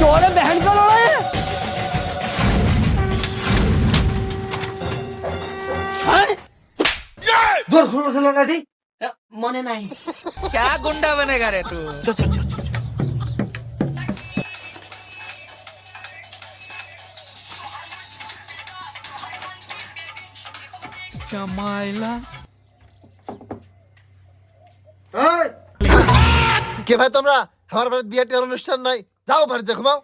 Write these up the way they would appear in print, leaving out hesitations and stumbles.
चोर है बहन का लड़ा है। जोर खुलो से लड़ा थी मने नहीं। क्या गुंडा बनेगा रे तू? चल चल चल चल कमाइला কে ভাই তোমরা আমার বাড়িতে বিয়ের অনুষ্ঠান নাই যাও বাড়িতে ঘুমাও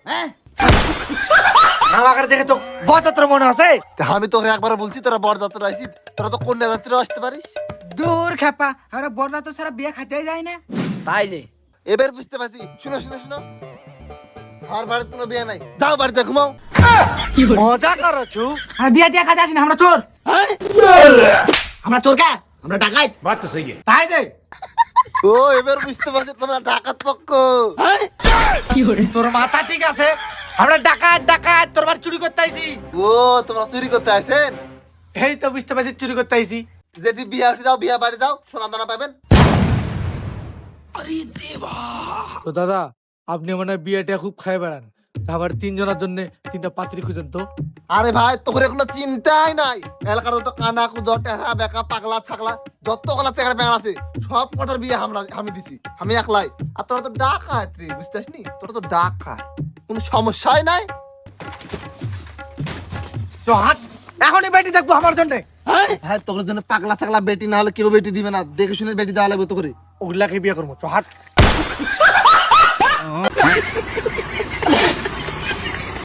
আমাকে দেখে তো বরযাত্রা মনে আছে। আমি তোকে একবার বলছি তোরা বরযাত্রা আইছিস তোরা তো কন্যা যাত্রা আসতে পারিস দূর খেপা আরে বরযাত্রা ছাড়া বিয়ে খাইতে যায় না ताई जे এবার বুঝতে পারছি শুনো শুনো শুনো আমার বাড়িতে কোনো বিয়ে নাই যাও বাড়িতে ঘুমাও মজা করছু। আর বিয়ে দিয়ে কাজ আসি না আমরা চোর। আমরা চোর কে আমরা ডাকাত। বাত তো সহি তাই যে ও এবার বুঝতে পারছি তোমরা ডাকাত পক্ষ তোর মাথা ঠিক আছে আমরা ডাকাত ডাকাত তোর বাড়ি চুরি করতে আইছি। ও তোমরা চুরি করতে আসেন এই তো বুঝতে পারছি চুরি করতে আইছি। যেটি বিয়ে উঠে যাও বিয়ে বাড়ি যাও সোনা দানা পাবেন তো দাদা আপনি মানে বিয়েটা খুব খাই বেড়ান আবার তিনজনের জন্য তিনটা পাত্রী খুঁজেন তো। আরে ভাই তোর কোনো চিন্তাই নাই এলাকার যত কানা কুজো টেহা বেকা পাগলা ছাগলা যত কলা চেহারা বেঙ্গল আছে সব কটার বিয়ে আমি দিছি আমি একলাই আর তোরা তো ডাকাত রে বুঝতে পারছিস তোরা তো ডাকাত কোনো সমস্যাই নাই তো হাত এখনই বেটি দেখবো আমার জন্য। হ্যাঁ তোর জন্য পাগলা ছাগলা বেটি না হলে কেউ বেটি দিবে না দেখে শুনে বেটি দেওয়া লাগবে তো করে ওগুলাকে বিয়ে করবো তো হাত